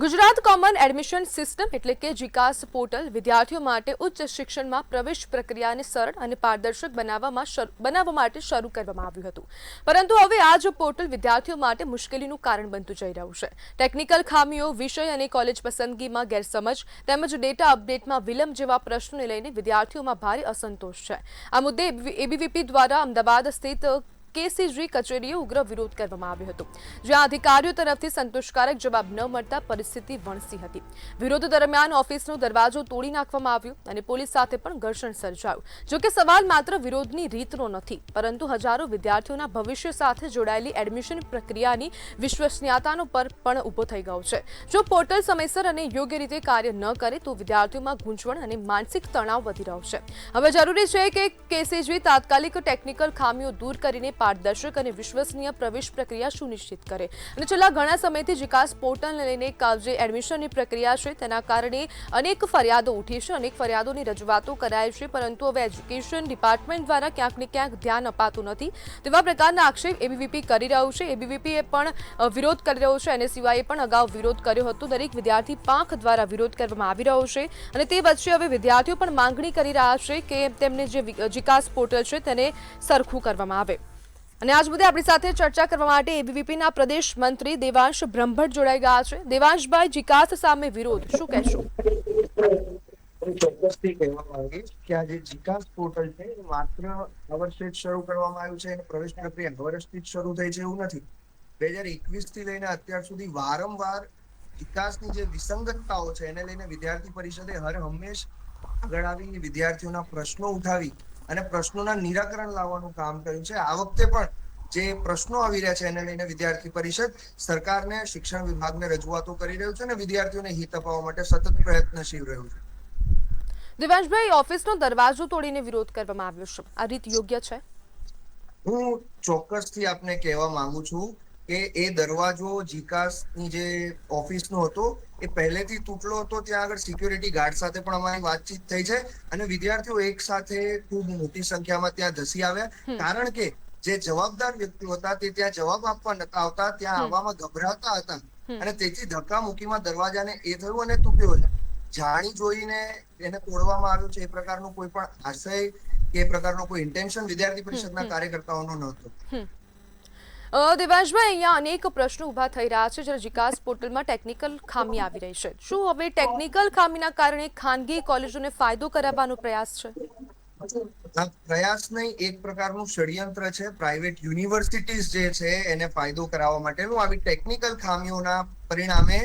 Gujarat common admission system એટલે કે જીકાસ portal વિદ્યાર્થીઓ માટે ઉચ્ચ શિક્ષણમાં પ્રવેશ પ્રક્રિયાને સરળ અને પારદર્શક બનાવવા માટે શરૂ કરવામાં આવ્યું હતું, પરંતુ હવે આ જ પોર્ટલ વિદ્યાર્થીઓ માટે મુશ્કેલીનું કારણ બનતું જઈ રહ્યું છે। ટેકનિકલ ખામીઓ, વિષય અને કોલેજ પસંદગીમાં ગેરસમજ તેમજ ડેટા અપડેટમાં વિલંબ જેવા પ્રશ્નોને લઈને વિદ્યાર્થીઓમાં ભારે અસંતોષ છે। આ મુદ્દે એબીવીપી દ્વારા અમદાવાદ સ્થિત કેસીજી કચેરીએ ઉગ્ર વિરોધ કરવામાં આવ્યો હતો, જ્યાં અધિકારીઓ તરફથી સંતોષકારક જવાબ ન મળતા પરિસ્થિતિ વણસી હતી। વિરોધ દરમિયાન ઓફિસનો દરવાજો તોડી નાખવામાં આવ્યો અને પોલીસ સાથે પણ ઘર્ષણ સર્જાયું। જો કે સવાલ માત્ર વિરોધની રીતનો નથી, પરંતુ હજારો વિદ્યાર્થીઓના ભવિષ્ય સાથે જોડાયેલી એડમિશન પ્રક્રિયાની વિશ્વસનીયતાનો પર પણ ઊભો થઈ ગયો છે। જો પોર્ટલ સમયસર અને યોગ્ય રીતે કાર્ય ન કરે તો વિદ્યાર્થીઓમાં ગૂંચવણ અને માનસિક તણાવ વધી રહ્યો છે। હવે જરૂરી છે કે કેસીજી તાત્કાલિક ટેકનિકલ ખામીઓ દૂર કરીને પારદર્શક અને વિશ્વસનીય પ્રવેશ પ્રક્રિયા સુનિશ્ચિત કરે। અને છેલ્લા ઘણા સમયથી જીકાસ પોર્ટલને લઈને જે એડમિશનની પ્રક્રિયા છે તેના કારણે અનેક ફરિયાદો ઉઠી છે, અનેક ફરિયાદોની રજૂઆતો કરાઈ છે, પરંતુ હવે એજ્યુકેશન ડિપાર્ટમેન્ટ દ્વારા ક્યાંક ને ક્યાંક ધ્યાન અપાતું નથી તેવા પ્રકારના આક્ષેપ એબીવીપી કરી રહ્યું છે। એબીવીપીએ પણ વિરોધ કરી રહ્યો છે, એનએસયુઆઈએ પણ અગાઉ વિરોધ કર્યો હતો। દરેક વિદ્યાર્થી પાંખ દ્વારા વિરોધ કરવામાં આવી રહ્યો છે અને તે વચ્ચે હવે વિદ્યાર્થીઓ પણ માંગણી કરી રહ્યા છે કે તેમને જે જીકાસ પોર્ટલ છે તેને સરખું કરવામાં આવે। અને આજ મુદ્દે આપણી સાથે ચર્ચા કરવા માટે એબીવીપીના પ્રદેશ મંત્રી દેવાંશ બ્રહ્મભટ્ટ જોડાઈ ગયા છે। દેવાંશભાઈ, જીકાસ સામે વિરોધ શું કહેશો? ચોક્કસથી કહેવા માંગીશ કે આ જે જીકાસ પોર્ટલ છે એ માત્ર આ વર્ષે જ શરૂ કરવામાં આવ્યું છે અને પ્રવેશ પ્રક્રિયા વર્ષથી જ શરૂ થઈ છે એવું નથી। 2021 થી લઈને અત્યાર સુધી વારંવાર વિકાસની જે વિસંગતતાઓ છે એને લઈને વિદ્યાર્થી પરિષદે હર હંમેશ આગળ આવી વિદ્યાર્થીઓના પ્રશ્નો ઉઠાવી અને પ્રશ્નોના નિરાકરણ લાવવાનું કામ કર્યું છે। આ વખતે પણ જે પ્રશ્નો આવી રહ્યા છે એને લઈને વિદ્યાર્થી પરિષદ સરકારને, શિક્ષણ વિભાગને રજૂઆતો કરી રહ્યું છે અને વિદ્યાર્થીઓને હિત અપાવવા માટે સતત પ્રયત્નશીલ રહ્યું છે। દેવાંશભાઈ, ઓફિસનો દરવાજો તોડીને વિરોધ કરવામાં આવ્યો છે, આ રીત યોગ્ય છે? હું ચોક્કસથી આપને કહેવા માંગુ છું કે એ દરવાજો જીકાસની જે ઓફિસનો હતો એ પહેલેથી તૂટેલો હતો। ત્યાં આગળ સિક્યોરિટી ગાર્ડ સાથે પણ અમારી વાતચીત થઈ છે અને વિદ્યાર્થીઓ એક સાથે ખૂબ મોટી સંખ્યામાં ત્યાં ધસી આવ્યા, કારણ કે જે જવાબદાર વ્યક્તિઓ હતા તે ત્યાં જવાબ આપવા નતા આવતા, ત્યાં આવવામાં ગભરાતા હતા અને તેથી ધક્કામુક્કીમાં દરવાજાને એ થયું અને તૂટ્યો છે। જાણી જોઈને એને તોડવામાં આવ્યું છે એ પ્રકારનું કોઈ પણ આશય કે એ પ્રકારનો કોઈ ઇન્ટેન્શન વિદ્યાર્થી પરિષદના કાર્યકર્તાઓનો નહોતો। દેવાંશભાઈ, અહીંયા અનેક પ્રશ્નો ઉભા થઈ રહ્યા છે જ્યારે જીકાસ પોર્ટલમાં ટેકનિકલ ખામી આવી રહી છે। શું હવે ટેકનિકલ ખામીના કારણે ખાનગી કોલેજોને ફાયદો કરાવવાનો પ્રયાસ છે? આ પ્રયાસ નહીં, એક પ્રકારનું ષડયંત્ર છે પ્રાઇવેટ યુનિવર્સિટીઝ જે છે એને ફાયદો કરાવવા માટેનું। આવી ટેકનિકલ ખામીઓના પરિણામે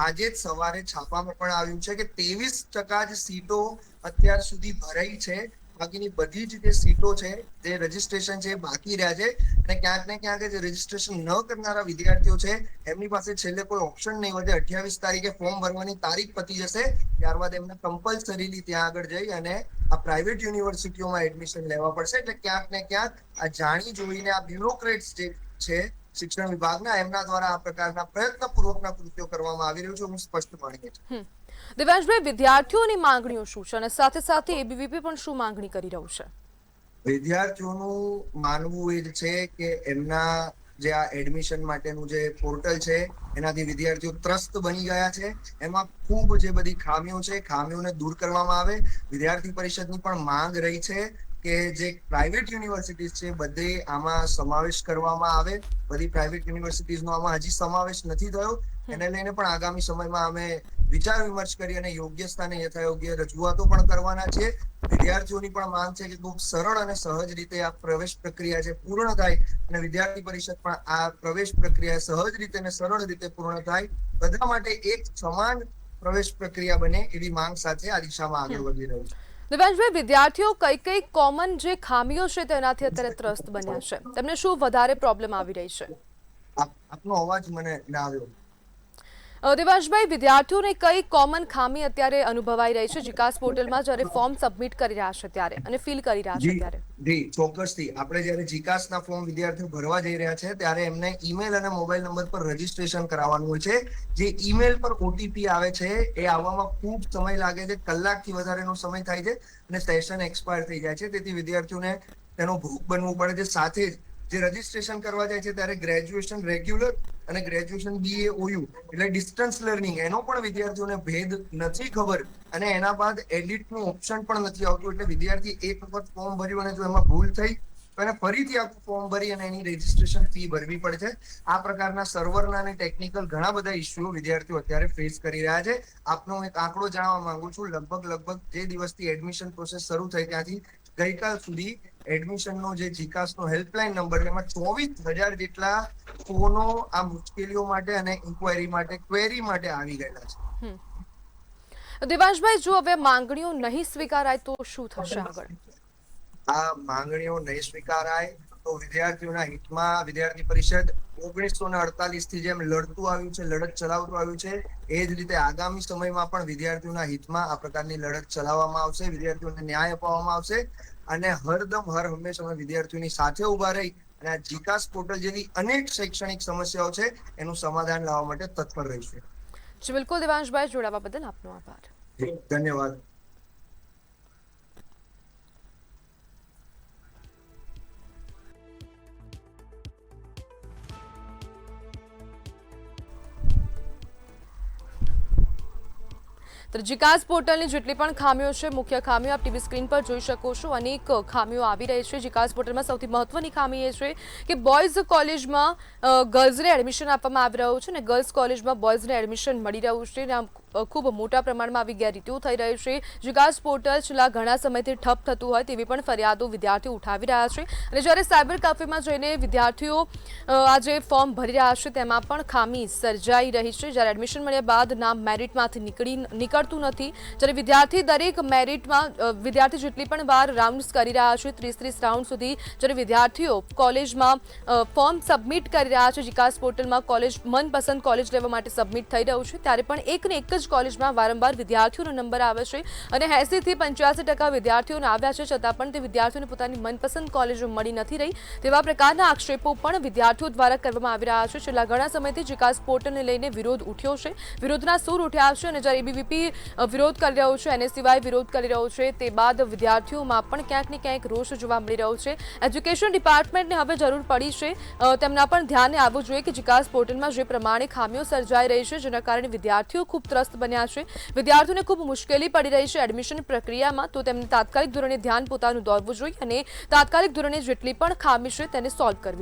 આજે જ સવારે છાપામાં પણ આવ્યું છે કે 23% જ સીટો અત્યાર સુધી ભરાઈ છે, બાકીની બધી જ જે સીટો છે જે રજીસ્ટ્રેશન છે બાકી રહ્યા છે અને ક્યાંક ને ક્યાંક જે રજીસ્ટ્રેશન ન કરનારા વિદ્યાર્થીઓ છે એમની પાસે છેલ્લે કોઈ ઓપ્શન નહીં વધે। 28 તારીખે ફોર્મ ભરવાની તારીખ પતી જશે, ત્યારબાદ એમને કમ્પલસરીલી ત્યાં આગળ જઈ અને આ પ્રાઇવેટ યુનિવર્સિટીઓમાં એડમિશન લેવા પડશે। એટલે ક્યાંક ને ક્યાંક આ જાણી જોઈને આ બ્યુરોક્રેટ્સ જે છે શિક્ષણ વિભાગના, એમના દ્વારા આ પ્રકારના પ્રયત્નપૂર્વકના કૃત્યો કરવામાં આવી રહ્યું છે, હું સ્પષ્ટપણે કહું છું। દેવાંશભાઈ, વિદ્યાર્થીઓની માંગણીઓ શું છે અને સાથે સાથે એબીવીપી પણ શું માંગણી કરી રહ્યું છે? વિદ્યાર્થીઓનું માનવું એ છે કે એમના જે આ એડમિશન માટેનું જે પોર્ટલ છે એનાથી વિદ્યાર્થીઓ ત્રસ્ત બની ગયા છે, એમાં ખૂબ જે બધી ખામીઓ છે ખામીઓને દૂર કરવામાં આવે। વિદ્યાર્થી પરિષદની પણ માંગ રહી છે કે જે પ્રાઇવેટ યુનિવર્સિટીઝ છે બધે આમાં સમાવેશ કરવામાં આવે। બધી પ્રાઇવેટ યુનિવર્સિટીઝનો આમાં હજી સમાવેશ નથી થયો, એને લઈને પણ આગામી સમયમાં અમે વિચાર વિમર્શ કરી અને યોગ્ય સ્થાને યથાયોગ્ય રજૂઆતો પણ કરવાના છે। વિદ્યાર્થીઓની પણ માંગ છે કે ખૂબ સરળ અને સહજ રીતે આ પ્રવેશ પ્રક્રિયા છે પૂર્ણ થાય અને વિદ્યાર્થી પરિષદ પણ આ પ્રવેશ પ્રક્રિયા સહજ રીતે અને સરળ રીતે પૂર્ણ થાય, બધા માટે એક સમાન પ્રવેશ પ્રક્રિયા બને એવી માંગ સાથે આ દિશામાં આગળ વધી રહ્યું છે। દેવાંશભાઈ, વિદ્યાર્થીઓ કઈ કોમન જે ખામીઓ છે તેનાથી અત્યારે ત્રસ્ત બન્યા છે, તેમને શું વધારે પ્રોબ્લેમ આવી રહી છે? આપનો અવાજ મને ના આવ્યો। દેવાંશભાઈ, વિદ્યાર્થીઓને કઈ કોમન ખામી અત્યારે અનુભવાઈ રહી છે જીકાસ પોર્ટલમાં જ્યારે ફોર્મ સબમિટ કરી રહ્યા છે ત્યારે અને ફિલ કરી રહ્યા છે ત્યારે? જી ચોક્કસથી, આપણે જ્યારે જીકાસના ફોર્મ વિદ્યાર્થીઓ ભરવા જઈ રહ્યા છે ત્યારે એમને ઈમેલ અને મોબાઈલ નંબર પર રજીસ્ટ્રેશન કરાવવાનું હોય છે। જે ઈમેલ પર ઓટીપી આવે છે એ આવવામાં ખૂબ સમય લાગે છે, કલાકથી વધારેનો સમય થાય છે અને સેશન એક્સપાયર થઈ જાય છે, તેથી વિદ્યાર્થીઓને તેનો ભોગ બનવું પડે છે। સાથે જ જે રજીસ્ટ્રેશન કરવા જાય છે ત્યારે ગ્રેજ્યુએશન રેગ્યુલર અને ગ્રેજ્યુએશન BA OU એટલે ડિસ્ટન્સ લર્નિંગ એનો પણ વિદ્યાર્થીઓને ભેદ નથી ખબર અને એના બાદ એડિટનું ઓપ્શન પણ નથી આવતું. એટલે વિદ્યાર્થી એક વખત ફોર્મ ભર્યું અને જો એમાં ભૂલ થઈ તો એને ફરીથી આખું ફોર્મ ભરી અને એની રજીસ્ટ્રેશન ફી ભરવી પડે છે. આ પ્રકારના સર્વરના અને ટેકનિકલ ઘણા બધા ઇસ્યુઓ વિદ્યાર્થીઓ અત્યારે ફેસ કરી રહ્યા છે. આપનો એક આંકડો જાણવા માંગુ છું. લગભગ જે દિવસથી એડમિશન પ્રોસેસ શરૂ થઈ ત્યાંથી ગઈકાલ સુધી એડમિશનનો જે જીકાસનો હેલ્પલાઇન નંબર છે એમાં 24,000 જેટલા ફોનો આ મુશ્કેલીઓ માટે અને ઇન્ક્વાયરી માટે ક્વેરી માટે આવી ગયેલા છે. દેવાંશભાઈ, જો હવે માંગણીઓ નહીં સ્વીકારાય તો શું થશે આગળ? આ માંગણીઓ નહીં સ્વીકારાય તો વિદ્યાર્થીઓના હિતમાં વિદ્યાર્થી પરિષદ 1948 થી જેમ લડતું આવ્યું છે, લડત ચલાવતું આવ્યું છે, એ જ રીતે આગામી સમયમાં પણ વિદ્યાર્થીઓના હિતમાં આ પ્રકારની લડત ચલાવવામાં આવશે. વિદ્યાર્થીઓને ન્યાય અપાવવામાં આવશે અને હર હંમેશ અમે વિદ્યાર્થીઓની સાથે ઉભા રહી અને આ જીકાસ પોર્ટલ જેવી અનેક શૈક્ષણિક સમસ્યાઓ છે એનું સમાધાન લાવવા માટે તત્પર રહીશું. જી બિલકુલ દેવાંશભાઈ, જોડાવા બદલ આપનો આભાર. ધન્યવાદ. તો જીકાસ પોર્ટલની જેટલી પણ ખામીઓ છે, મુખ્ય ખામીઓ આપ ટીવી સ્ક્રીન પર જોઈ શકો છો. અનેક ખામીઓ આવી રહી છે. જીકાસ પોર્ટલમાં સૌથી મહત્વની ખામી એ છે કે બોયઝ કોલેજમાં ગર્લ્સને એડમિશન આપવામાં આવી રહ્યું છે અને ગર્લ્સ કોલેજમાં બોયઝને એડમિશન મળી રહ્યું છે. ખૂબ મોટા પ્રમાણમાં આવી ગેરરીતિઓ થઈ રહી છે. જીકાસ પોર્ટલ છેલ્લા ઘણા સમયથી ઠપ થતું હોય તેવી પણ ફરિયાદો વિદ્યાર્થીઓ ઉઠાવી રહ્યા છે અને જ્યારે સાયબર કાફેમાં જઈને વિદ્યાર્થીઓ આજે ફોર્મ ભરી રહ્યા છે તેમાં પણ ખામી સર્જાઈ રહી છે. જ્યારે એડમિશન મળ્યા બાદ નામ મેરિટમાંથી નીકળતું નથી. જ્યારે વિદ્યાર્થી દરેક મેરિટમાં વિદ્યાર્થી જેટલી પણ વાર રાઉન્ડ્સ કરી રહ્યા છે, 30 રાઉન્ડ સુધી જ્યારે વિદ્યાર્થીઓ કોલેજમાં ફોર્મ સબમિટ કરી રહ્યા છે, જીકાસ પોર્ટલમાં કોલેજ મનપસંદ કોલેજ લેવા માટે સબમિટ થઈ રહ્યું છે, ત્યારે પણ એકને એક જ કોલેજમાં વારંવાર વિદ્યાર્થીઓનો નંબર આવે છે અને 80 થી 85% વિદ્યાર્થીઓને આવ્યા છે, છતાં પણ તે વિદ્યાર્થીઓને પોતાની મનપસંદ કોલેજો મળી નથી રહી. તેવા પ્રકારના આક્ષેપો પણ વિદ્યાર્થીઓ દ્વારા કરવામાં આવી રહ્યા છે. છેલ્લા ઘણા સમયથી જીકાસ પોર્ટલને લઈને વિરોધ ઉઠ્યો છે, વિરોધના સૂર ઉઠ્યા છે અને જ્યારે ABVP વિરોધ કરી રહ્યો છે, NSCY વિરોધ કરી રહ્યો છે, તે બાદ વિદ્યાર્થીઓમાં પણ ક્યાંક ને ક્યાંક રોષ જોવા મળી રહ્યો છે. એજ્યુકેશન ડિપાર્ટમેન્ટને હવે જરૂર પડી છે તેમના પણ ધ્યાને આવવું જોઈએ કે જીકાસ પોર્ટલમાં જે પ્રમાણે ખામીઓ સર્જાઈ રહી છે જેના કારણે વિદ્યાર્થીઓ ખૂબ ત્રસ્ત બન્યા છે, વિદ્યાર્થીઓને ખૂબ મુશ્કેલી પડી રહી છે એડમિશન પ્રક્રિયામાં, તો તેમને તાત્કાલિક ધોરણે ધ્યાન પોતાનું દોરવું જોઈએ અને તાત્કાલિક ધોરણે જેટલી પણ ખામી છે તેને સોલ્વ કરવી.